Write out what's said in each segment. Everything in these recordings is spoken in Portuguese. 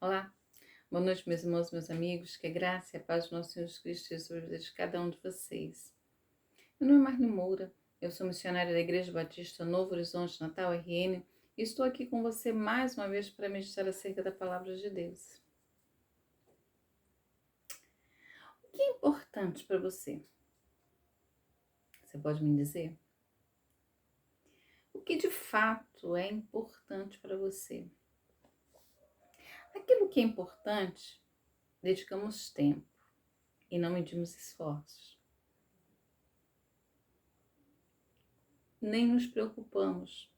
Olá, boa noite, meus irmãos, meus amigos, que a graça e a paz do nosso Senhor Jesus Cristo esteja sobre a vida de cada um de vocês. Meu nome é Marli Moura, eu sou missionária da Igreja Batista Novo Horizonte, Natal, RN, e estou aqui com você mais uma vez para meditar acerca da Palavra de Deus. O que é importante para você? Você pode me dizer? O que de fato é importante para você? Aquilo que é importante, dedicamos tempo e não medimos esforços. Nem nos preocupamos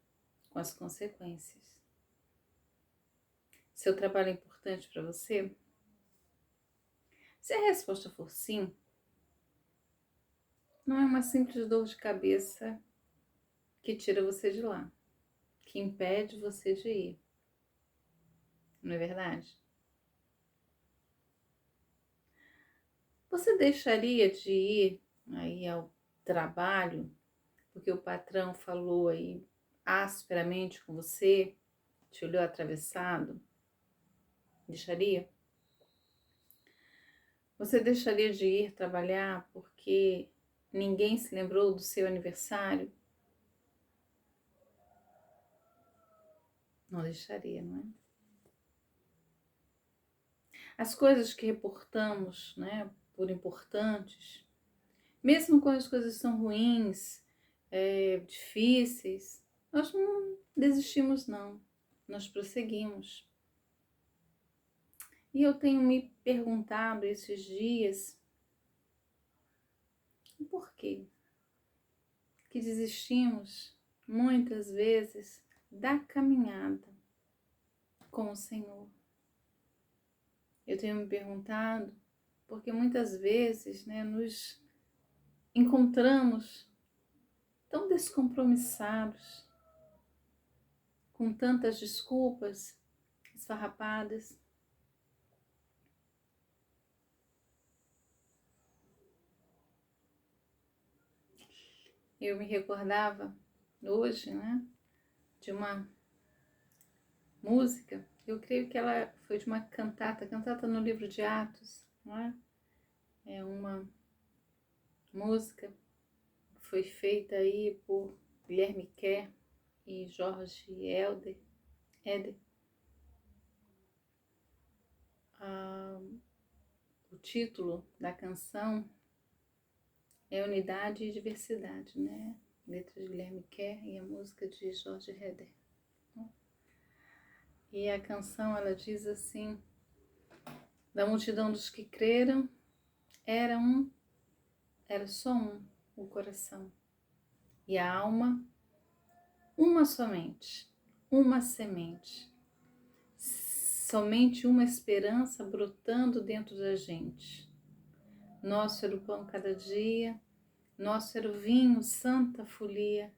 com as consequências. Seu trabalho é importante para você? Se a resposta for sim, não é uma simples dor de cabeça que tira você de lá, que impede você de ir. Não é verdade? Você deixaria de ir aí ao trabalho porque o patrão falou aí asperamente com você, te olhou atravessado? Deixaria? Você deixaria de ir trabalhar porque ninguém se lembrou do seu aniversário? Não deixaria, não é? As coisas que reportamos, né, por importantes, mesmo quando as coisas são ruins, difíceis, nós não desistimos não, nós prosseguimos. E eu tenho me perguntado esses dias, por quê que desistimos muitas vezes da caminhada com o Senhor. Eu tenho me perguntado porque muitas vezes, né, nos encontramos tão descompromissados, com tantas desculpas esfarrapadas. Eu me recordava hoje, né, de uma música, eu creio que ela foi de uma cantata no livro de Atos, não é? É uma música que foi feita aí por Guilherme Kerr e Jorge Eder. O título da canção é Unidade e Diversidade, né? Letra de Guilherme Kerr e a música de Jorge Eder. E a canção, ela diz assim: da multidão dos que creram, era só um, o coração. E a alma, uma somente, uma semente. Somente uma esperança brotando dentro da gente. Nosso era o pão cada dia, nosso era o vinho, santa folia.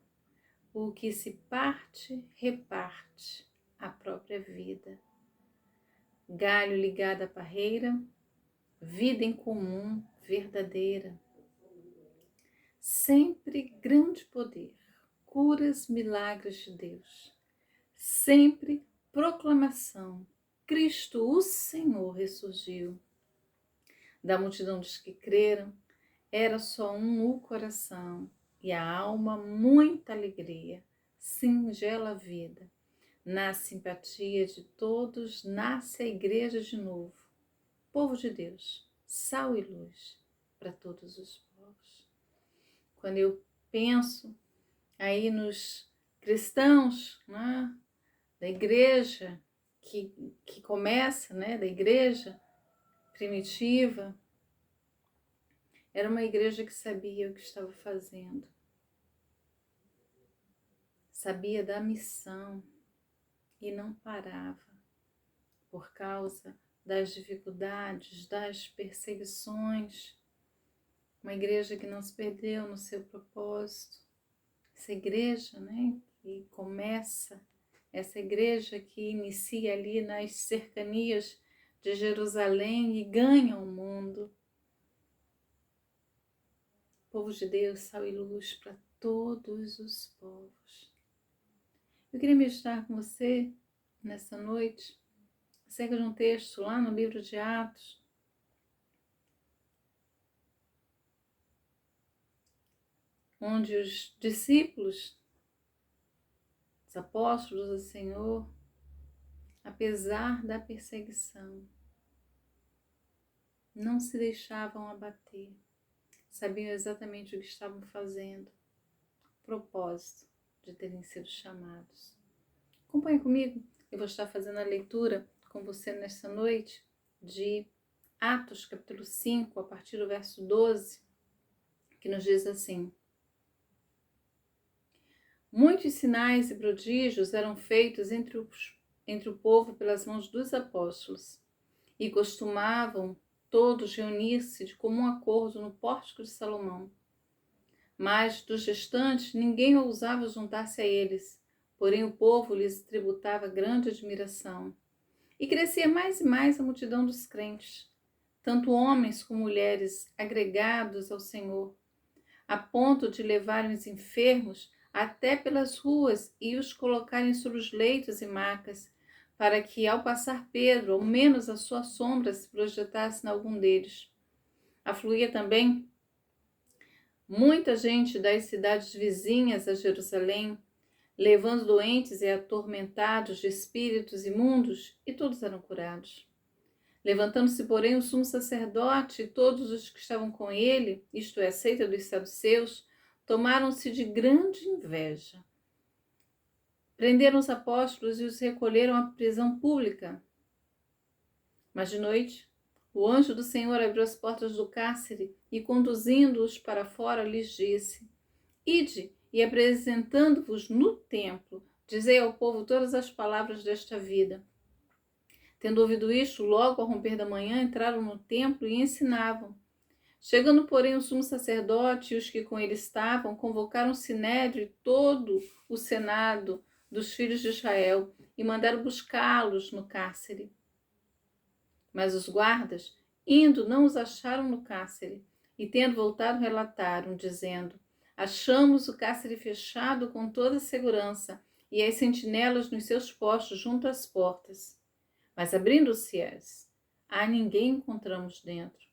O que se parte, reparte a própria vida. Galho ligado à parreira, vida em comum, verdadeira. Sempre grande poder, curas, milagres de Deus. Sempre proclamação, Cristo o Senhor ressurgiu. Da multidão dos que creram, era só o coração e a alma muita alegria, singela vida. Na simpatia de todos, nasce a igreja de novo, povo de Deus, sal e luz para todos os povos. Quando eu penso aí nos cristãos, né, da igreja que começa, né, da igreja primitiva, era uma igreja que sabia o que estava fazendo, sabia da missão e não parava por causa das dificuldades, das perseguições. Uma igreja que não se perdeu no seu propósito. Essa igreja, né, que começa, essa igreja que inicia ali nas cercanias de Jerusalém e ganha o mundo. Povo de Deus, sal e luz para todos os povos. Eu queria meditar com você nessa noite acerca de um texto lá no livro de Atos, onde os discípulos, os apóstolos do Senhor, apesar da perseguição, não se deixavam abater, sabiam exatamente o que estavam fazendo, o propósito de terem sido chamados. Acompanhe comigo, eu vou estar fazendo a leitura com você nesta noite de Atos, capítulo 5, a partir do verso 12, que nos diz assim: muitos sinais e prodígios eram feitos entre o povo pelas mãos dos apóstolos, e costumavam todos reunir-se de comum acordo no pórtico de Salomão. Mas dos restantes ninguém ousava juntar-se a eles, porém o povo lhes tributava grande admiração. E crescia mais e mais a multidão dos crentes, tanto homens como mulheres agregados ao Senhor, a ponto de levarem os enfermos até pelas ruas e os colocarem sobre os leitos e macas, para que, ao passar Pedro, ao menos a sua sombra se projetasse em algum deles. Afluía também muita gente das cidades vizinhas a Jerusalém, levando doentes e atormentados de espíritos imundos, e todos eram curados. Levantando-se, porém, o sumo sacerdote e todos os que estavam com ele, isto é, a seita dos saduceus, tomaram-se de grande inveja. Prenderam os apóstolos e os recolheram à prisão pública. Mas de noite, o anjo do Senhor abriu as portas do cárcere e, conduzindo-os para fora, lhes disse: ide, e apresentando-vos no templo, dizei ao povo todas as palavras desta vida. Tendo ouvido isto, logo ao romper da manhã, entraram no templo e ensinavam. Chegando, porém, o sumo sacerdote e os que com ele estavam, convocaram o sinédrio e todo o senado dos filhos de Israel e mandaram buscá-los no cárcere. Mas os guardas, indo, não os acharam no cárcere, e tendo voltado, relataram, dizendo: achamos o cárcere fechado com toda a segurança, e as sentinelas nos seus postos junto às portas. Mas abrindo-se-as, a ninguém encontramos dentro.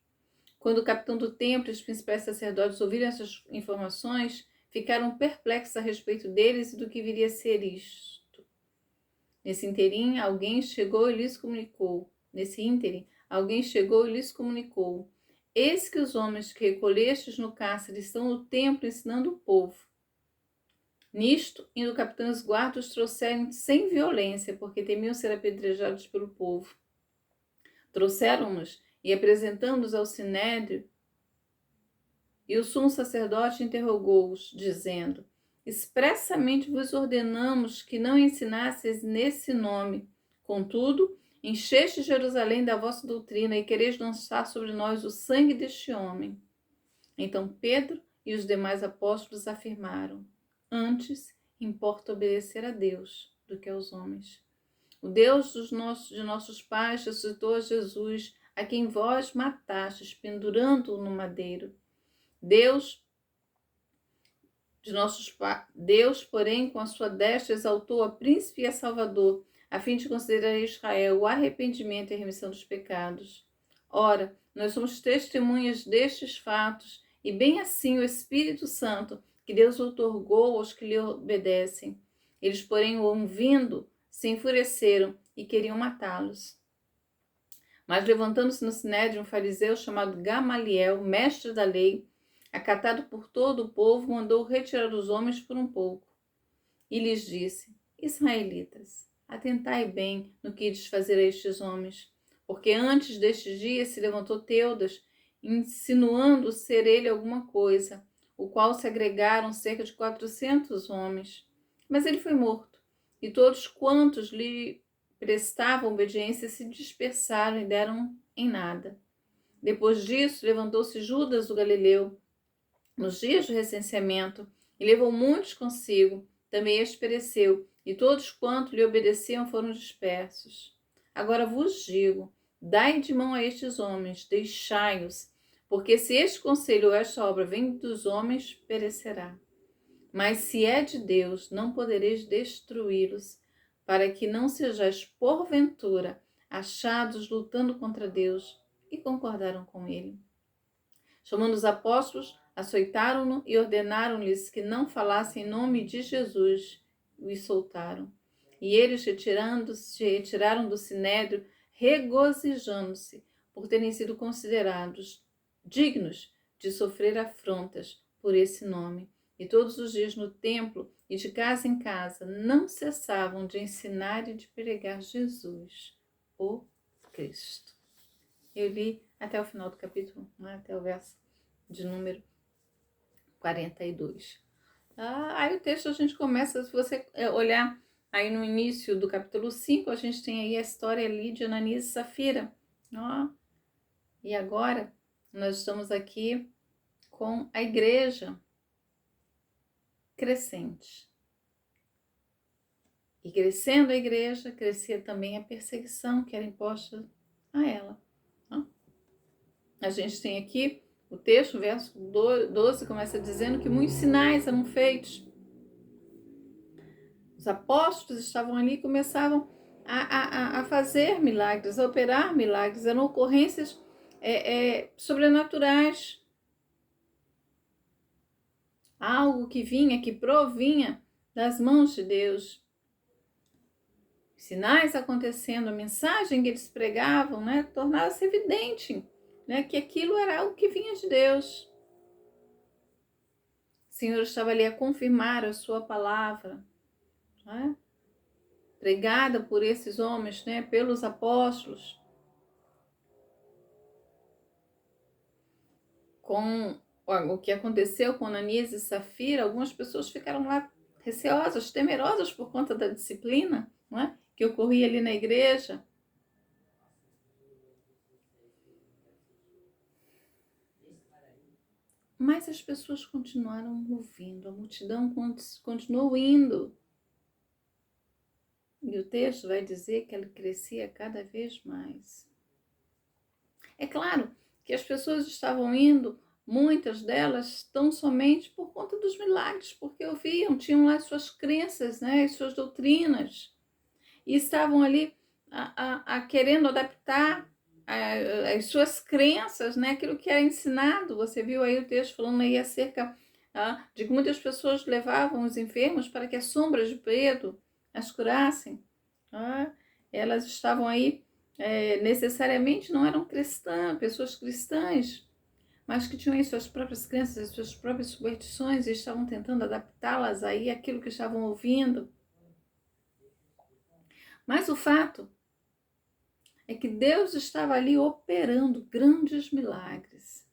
Quando o capitão do templo e os principais sacerdotes ouviram essas informações, ficaram perplexos a respeito deles e do que viria a ser isto. Nesse ínterim, alguém chegou e lhes comunicou: eis que os homens que recolhestes no cárcere estão no templo ensinando o povo. Nisto, indo o capitão e os guardas, os trouxeram sem violência, porque temiam ser apedrejados pelo povo. Trouxeram-nos e, apresentando-os ao sinédrio, e o sumo sacerdote interrogou-os, dizendo: expressamente vos ordenamos que não ensinasseis nesse nome. Contudo, encheste Jerusalém da vossa doutrina e quereis lançar sobre nós o sangue deste homem. Então Pedro e os demais apóstolos afirmaram: antes importa obedecer a Deus do que aos homens. O Deus de nossos pais ressuscitou a Jesus, a quem vós matastes, pendurando-o no madeiro. Deus, porém, com a sua destra, exaltou a príncipe e a salvador, a fim de conceder a Israel o arrependimento e a remissão dos pecados. Ora, nós somos testemunhas destes fatos, e bem assim o Espírito Santo, que Deus outorgou aos que lhe obedecem. Eles, porém, ouvindo, se enfureceram e queriam matá-los. Mas levantando-se no sinédrio um fariseu chamado Gamaliel, mestre da lei, acatado por todo o povo, mandou retirar os homens por um pouco. E lhes disse: israelitas, atentai bem no que ides fazer a estes homens, porque antes destes dias se levantou Teudas, insinuando ser ele alguma coisa, o qual se agregaram cerca de 400 homens. Mas ele foi morto, e todos quantos lhe prestavam obediência se dispersaram e deram em nada. Depois disso, levantou-se Judas o Galileu, nos dias do recenseamento, e levou muitos consigo. Também este pereceu, e todos quantos lhe obedeciam foram dispersos. Agora vos digo: dai de mão a estes homens, deixai-os, porque se este conselho ou esta obra vem dos homens, perecerá. Mas se é de Deus, não podereis destruí-los, para que não sejais porventura achados lutando contra Deus, e concordaram com ele. Chamando os apóstolos, açoitaram-no e ordenaram-lhes que não falassem em nome de Jesus, e os soltaram. E eles, retiraram do sinédrio, regozijando-se por terem sido considerados dignos de sofrer afrontas por esse nome. E todos os dias no templo e de casa em casa não cessavam de ensinar e de pregar Jesus, o Cristo. Eu li até o final do capítulo, até o verso de número 42. Aí o texto a gente começa, se você olhar aí no início do capítulo 5, a gente tem aí a história ali de Ananias e Safira. E agora nós estamos aqui com a igreja crescente. E crescendo a igreja, crescia também a perseguição que era imposta a ela. A gente tem aqui o texto, verso 12, começa dizendo que muitos sinais eram feitos. Os apóstolos estavam ali e começavam a fazer milagres, a operar milagres. Eram ocorrências sobrenaturais. Algo que vinha, que provinha das mãos de Deus. Sinais acontecendo, a mensagem que eles pregavam, tornava-se evidente, que aquilo era algo que vinha de Deus. O Senhor estava ali a confirmar a sua palavra, pregada por esses homens, pelos apóstolos. Com o que aconteceu com Ananias e Safira, algumas pessoas ficaram lá receosas, temerosas por conta da disciplina, que ocorria ali na igreja. Mas as pessoas continuaram ouvindo, a multidão continuou indo. E o texto vai dizer que ela crescia cada vez mais. É claro que as pessoas estavam indo, muitas delas tão somente por conta dos milagres, porque ouviam, tinham lá suas crenças, as suas doutrinas, e estavam ali querendo adaptar as suas crenças, aquilo que era ensinado. Você viu aí o texto falando aí acerca de que muitas pessoas levavam os enfermos para que as sombras de Pedro as curassem. Elas estavam aí, necessariamente não eram pessoas cristãs, mas que tinham aí suas próprias crenças, suas próprias superstições e estavam tentando adaptá-las aí àquilo que estavam ouvindo. Mas o fato é que Deus estava ali operando grandes milagres.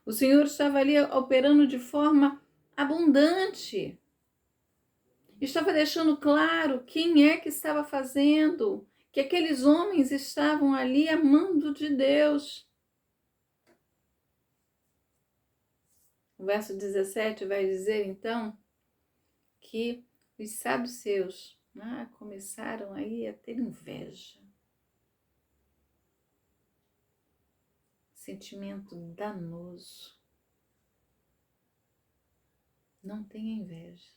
O Senhor estava ali operando de forma abundante. Estava deixando claro quem é que estava fazendo, que aqueles homens estavam ali amando de Deus. O verso 17 vai dizer, então, que os saduceus começaram aí a ter inveja. Sentimento danoso. Não tenha inveja.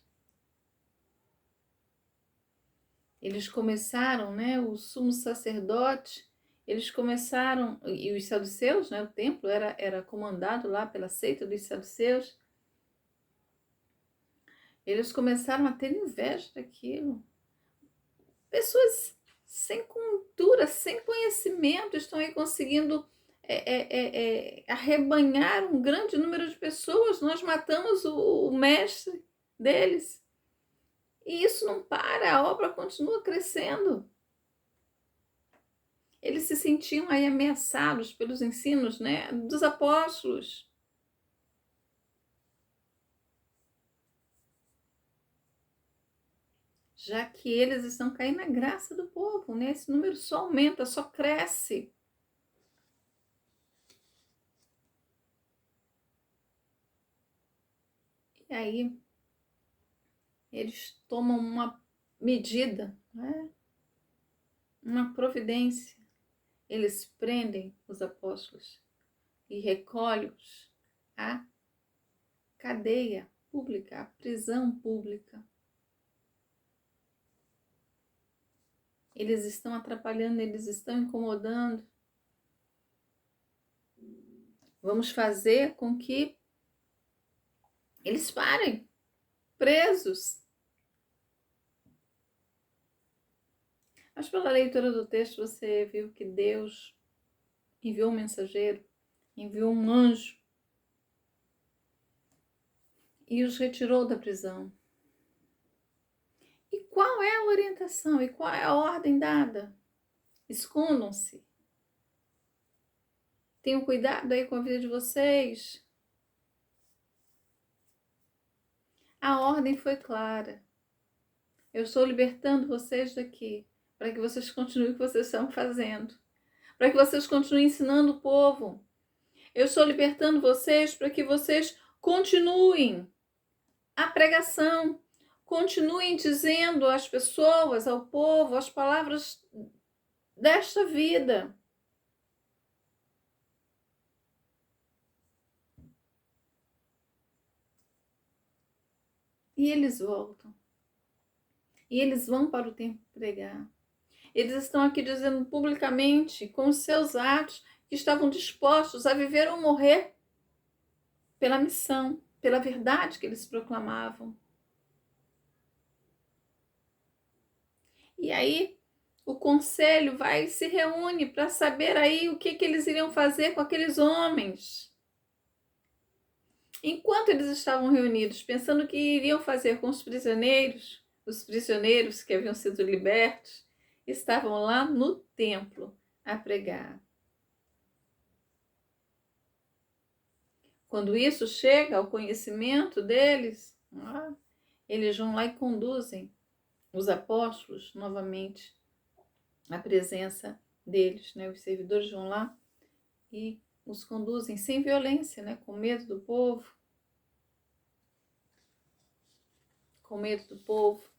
Eles começaram, o sumo sacerdote, eles começaram, e os saduceus, o templo era comandado lá pela seita dos saduceus, eles começaram a ter inveja daquilo. Pessoas sem cultura, sem conhecimento, estão aí conseguindo arrebanhar um grande número de pessoas. Nós matamos o mestre deles. E isso não para, a obra continua crescendo. Eles se sentiam aí ameaçados pelos ensinos, dos apóstolos. Já que eles estão caindo na graça do povo, esse número só aumenta, só cresce. E aí, eles tomam uma medida, uma providência. Eles prendem os apóstolos e recolhem-os à cadeia pública, à prisão pública. Eles estão atrapalhando, eles estão incomodando. Vamos fazer com que eles parem, presos. Mas pela leitura do texto você viu que Deus enviou um mensageiro, enviou um anjo e os retirou da prisão. E qual é a orientação? E qual é a ordem dada? Escondam-se. Tenham cuidado aí com a vida de vocês. A ordem foi clara. Eu estou libertando vocês daqui, para que vocês continuem o que vocês estão fazendo, para que vocês continuem ensinando o povo. Eu estou libertando vocês para que vocês continuem a pregação, continuem dizendo às pessoas, ao povo, as palavras desta vida. E eles voltam. E eles vão para o templo pregar. Eles estão aqui dizendo publicamente, com os seus atos, que estavam dispostos a viver ou morrer pela missão, pela verdade que eles proclamavam. E aí o conselho vai e se reúne para saber aí o que eles iriam fazer com aqueles homens. Enquanto eles estavam reunidos, pensando o que iriam fazer com os prisioneiros que haviam sido libertos, estavam lá no templo a pregar. Quando isso chega ao conhecimento deles, eles vão lá e conduzem os apóstolos novamente à presença deles, né? Os servidores vão lá e os conduzem sem violência, né? Com medo do povo. Com medo do povo.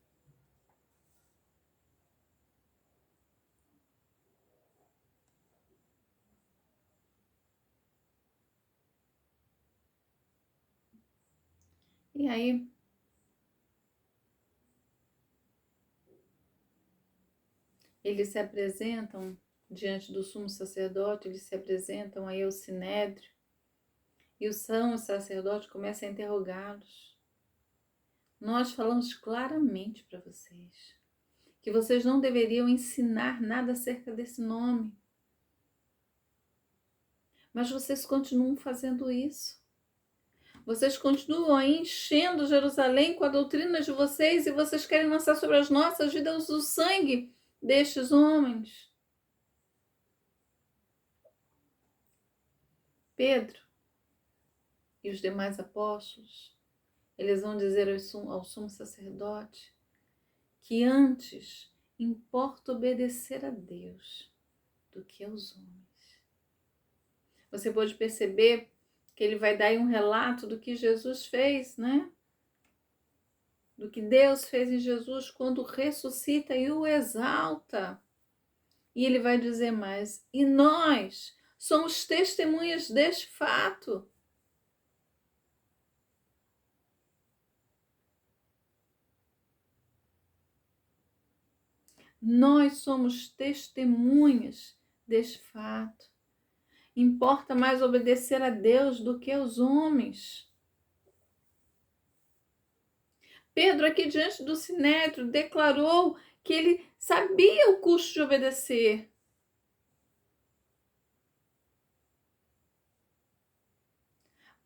E aí, eles se apresentam diante do sumo sacerdote, eles se apresentam aí ao sinédrio, e o sumo sacerdote começa a interrogá-los. Nós falamos claramente para vocês que vocês não deveriam ensinar nada acerca desse nome. Mas vocês continuam fazendo isso. Vocês continuam aí enchendo Jerusalém com a doutrina de vocês e vocês querem lançar sobre as nossas vidas o sangue destes homens. Pedro e os demais apóstolos, eles vão dizer ao sumo sacerdote que antes importa obedecer a Deus do que aos homens. Você pode perceber que ele vai dar aí um relato do que Jesus fez, né? Do que Deus fez em Jesus quando ressuscita e o exalta. E ele vai dizer mais: e nós somos testemunhas deste fato. Nós somos testemunhas deste fato. Importa mais obedecer a Deus do que aos homens. Pedro, aqui diante do sinédrio, declarou que ele sabia o custo de obedecer.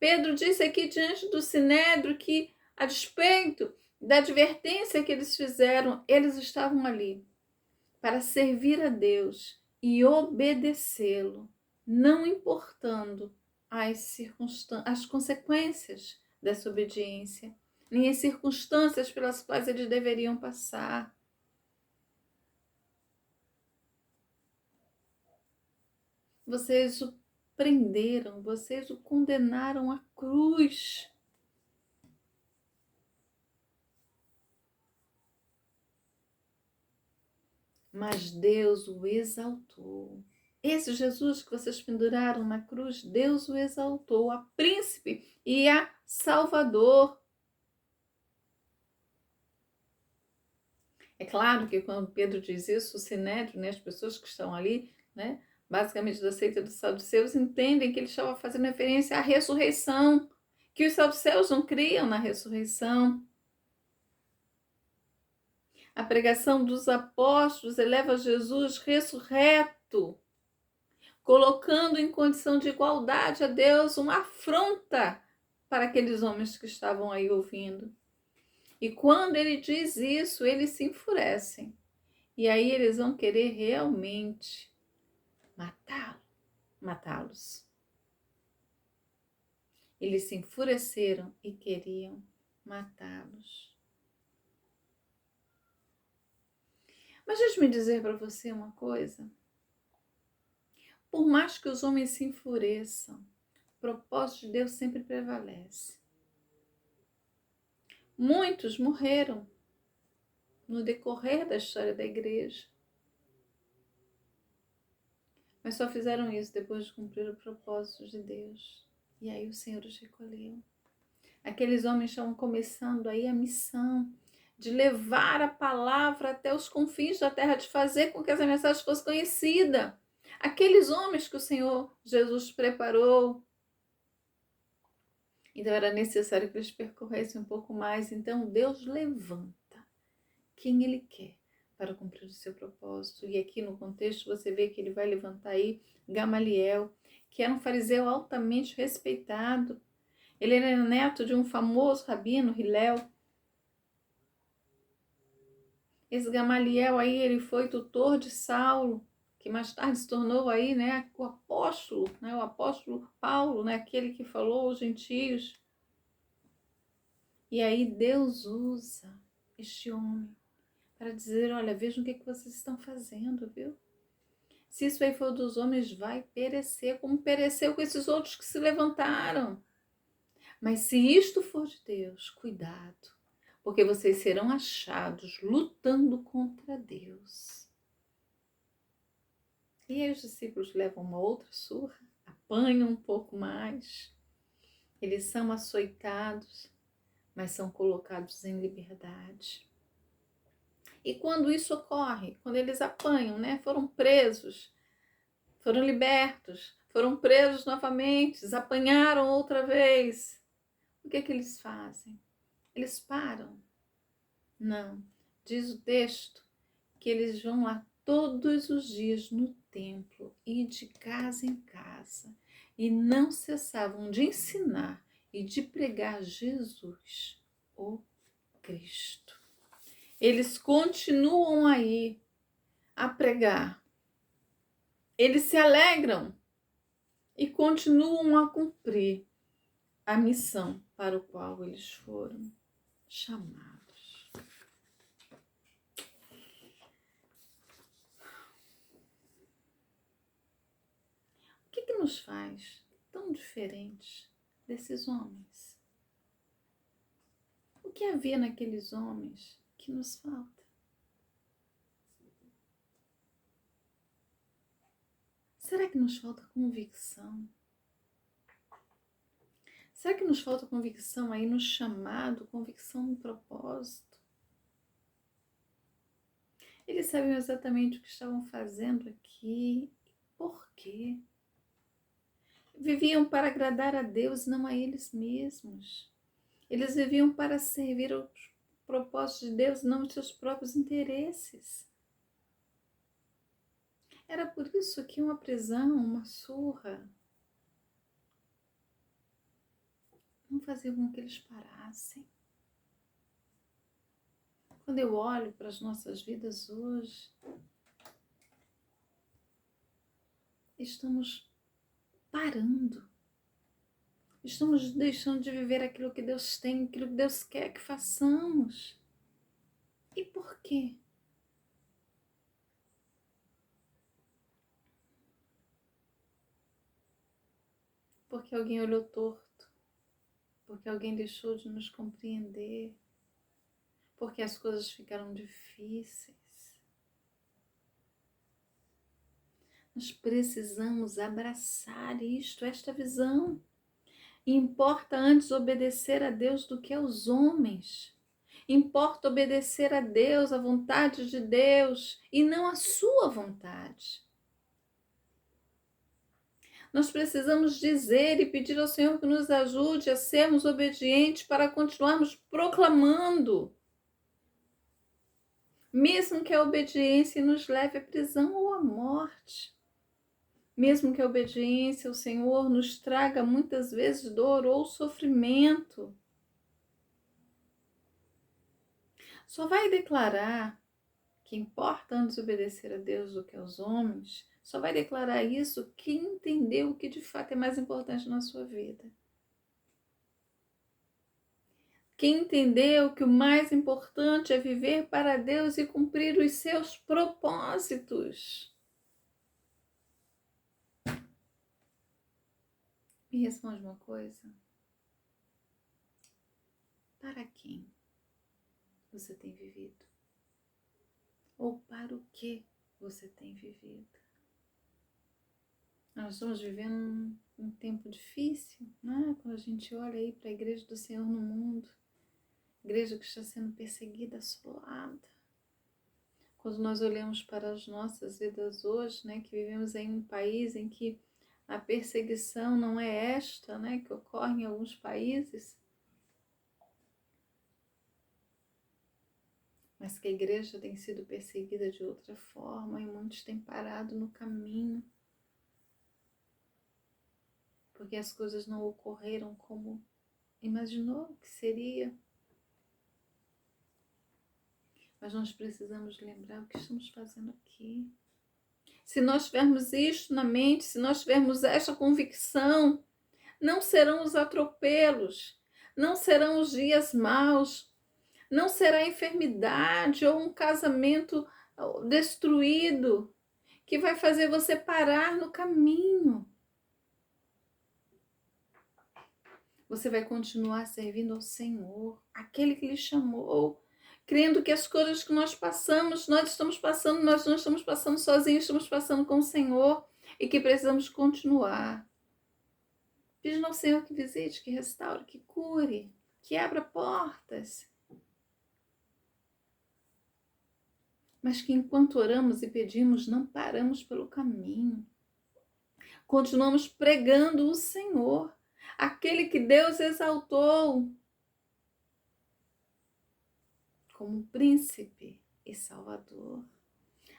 Pedro disse aqui diante do sinédrio que, a despeito da advertência que eles fizeram, eles estavam ali para servir a Deus e obedecê-lo, não importando as consequências dessa obediência, nem as circunstâncias pelas quais eles deveriam passar. Vocês o prenderam, vocês o condenaram à cruz. Mas Deus o exaltou. Esse Jesus que vocês penduraram na cruz, Deus o exaltou a príncipe e a salvador. É claro que quando Pedro diz isso, o Sinédrio, né, as pessoas que estão ali, né, basicamente da seita dos saduceus, entendem que ele estava fazendo referência à ressurreição, que os saduceus não criam na ressurreição. A pregação dos apóstolos eleva Jesus ressurreto, colocando em condição de igualdade a Deus, uma afronta para aqueles homens que estavam aí ouvindo. E quando ele diz isso, eles se enfurecem. E aí eles vão querer realmente matá-los. Eles se enfureceram e queriam matá-los. Mas deixa-me dizer para você uma coisa. Por mais que os homens se enfureçam, o propósito de Deus sempre prevalece. Muitos morreram no decorrer da história da igreja, mas só fizeram isso depois de cumprir o propósito de Deus. E aí o Senhor os recolheu. Aqueles homens estavam começando aí a missão de levar a palavra até os confins da terra, de fazer com que essa mensagem fosse conhecida. Aqueles homens que o Senhor Jesus preparou. Então era necessário que eles percorressem um pouco mais. Então Deus levanta quem Ele quer para cumprir o seu propósito. E aqui no contexto você vê que Ele vai levantar aí Gamaliel, que era um fariseu altamente respeitado. Ele era neto de um famoso rabino, Hilel. Esse Gamaliel aí, ele foi tutor de Saulo, que mais tarde se tornou aí, né, o apóstolo Paulo, né, aquele que falou aos gentios. E aí Deus usa este homem para dizer, olha, vejam o que vocês estão fazendo, viu? Se isso aí for dos homens, vai perecer, como pereceu com esses outros que se levantaram. Mas se isto for de Deus, cuidado, porque vocês serão achados lutando contra Deus. E aí os discípulos levam uma outra surra, apanham um pouco mais, eles são açoitados, mas são colocados em liberdade. E quando isso ocorre, quando eles apanham, né, foram presos, foram libertos, foram presos novamente, apanharam outra vez, o que eles fazem? Eles param? Não. Diz o texto que eles vão lá todos os dias no templo e de casa em casa e não cessavam de ensinar e de pregar Jesus, o Cristo. Eles continuam aí a pregar. Eles se alegram e continuam a cumprir a missão para o qual eles foram chamados. O que nos faz tão diferentes desses homens? O que havia naqueles homens que nos falta? Será que nos falta convicção? Será que nos falta convicção aí no chamado, convicção no propósito? Eles sabiam exatamente o que estavam fazendo aqui e por quê. Viviam para agradar a Deus, não a eles mesmos. Eles viviam para servir aos propósitos de Deus, não os seus próprios interesses. Era por isso que uma prisão, uma surra, não fazia com que eles parassem. Quando eu olho para as nossas vidas hoje, estamos parando. Estamos deixando de viver aquilo que Deus tem, aquilo que Deus quer que façamos. E por quê? Porque alguém olhou torto, porque alguém deixou de nos compreender, porque as coisas ficaram difíceis. Nós precisamos abraçar esta visão. Importa antes obedecer a Deus do que aos homens. Importa obedecer a Deus, a vontade de Deus, e não a sua vontade. Nós precisamos dizer e pedir ao Senhor que nos ajude a sermos obedientes para continuarmos proclamando, mesmo que a obediência nos leve à prisão ou à morte. Mesmo que a obediência ao Senhor nos traga muitas vezes dor ou sofrimento. Só vai declarar que importa antes obedecer a Deus do que aos homens, só vai declarar isso quem entendeu o que de fato é mais importante na sua vida. Quem entendeu que o mais importante é viver para Deus e cumprir os seus propósitos. Me responde uma coisa. Para quem você tem vivido? Ou para o que você tem vivido? Nós estamos vivendo um tempo difícil, né? Quando a gente olha aí para a Igreja do Senhor no mundo, igreja que está sendo perseguida, assolada. Quando nós olhamos para as nossas vidas hoje, né, que vivemos em um país em que a perseguição não é esta, né, que ocorre em alguns países, mas que a igreja tem sido perseguida de outra forma e muitos têm parado no caminho, porque as coisas não ocorreram como imaginou que seria. Mas nós precisamos lembrar o que estamos fazendo aqui. Se nós tivermos isto na mente, se nós tivermos esta convicção, não serão os atropelos, não serão os dias maus, não será a enfermidade ou um casamento destruído que vai fazer você parar no caminho. Você vai continuar servindo ao Senhor, aquele que lhe chamou, crendo que as coisas que nós passamos, nós não estamos passando sozinhos, estamos passando com o Senhor e que precisamos continuar. Pedindo ao Senhor que visite, que restaure, que cure, que abra portas. Mas que enquanto oramos e pedimos, não paramos pelo caminho. Continuamos pregando o Senhor, aquele que Deus exaltou como príncipe e salvador.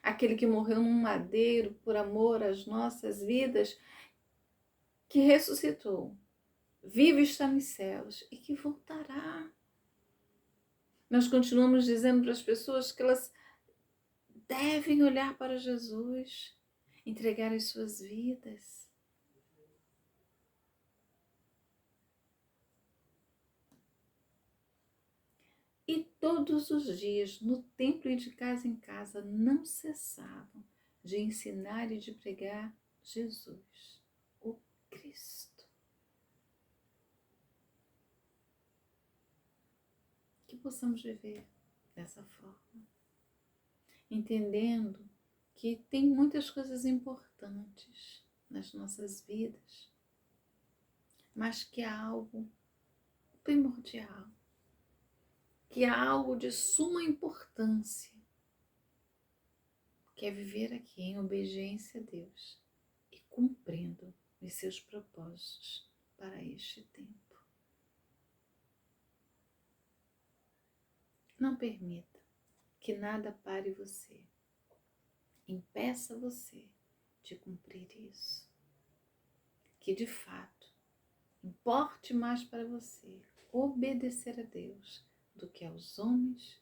Aquele que morreu num madeiro por amor às nossas vidas, que ressuscitou, vivo está nos céus e que voltará. Nós continuamos dizendo para as pessoas que elas devem olhar para Jesus, entregar as suas vidas. E todos os dias, no templo e de casa em casa, não cessavam de ensinar e de pregar Jesus, o Cristo. Que possamos viver dessa forma, entendendo que tem muitas coisas importantes nas nossas vidas, mas que há algo primordial, que há algo de suma importância, que é viver aqui em obediência a Deus e cumprindo os seus propósitos para este tempo. Não permita que nada pare você, impeça você de cumprir isso. Que de fato importe mais para você obedecer a Deus do que aos homens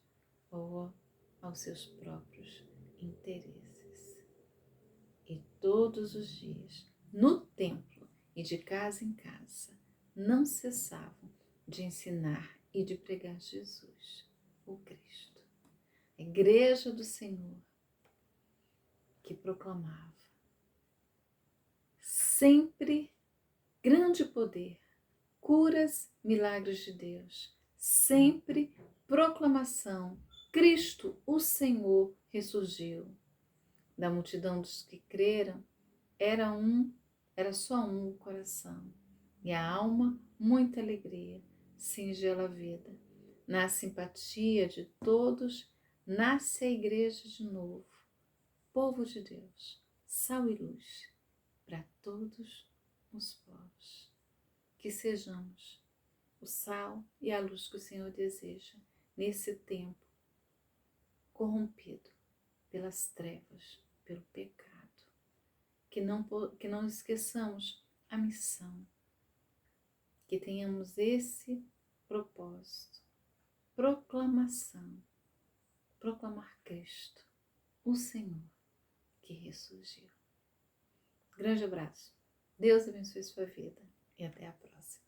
ou aos seus próprios interesses. E todos os dias, no templo e de casa em casa, não cessavam de ensinar e de pregar Jesus, o Cristo, a igreja do Senhor, que proclamava sempre grande poder, curas, milagres de Deus, sempre proclamação, Cristo, o Senhor, ressurgiu. Da multidão dos que creram, era só um o coração, e a alma, muita alegria, singela vida, na simpatia de todos, nasce a igreja de novo, povo de Deus, sal e luz para todos os povos. Que sejamos o sal e a luz que o Senhor deseja nesse tempo corrompido pelas trevas, pelo pecado. Que não esqueçamos a missão, que tenhamos esse propósito, proclamação, proclamar Cristo, o Senhor que ressurgiu. Grande abraço, Deus abençoe sua vida e até a próxima.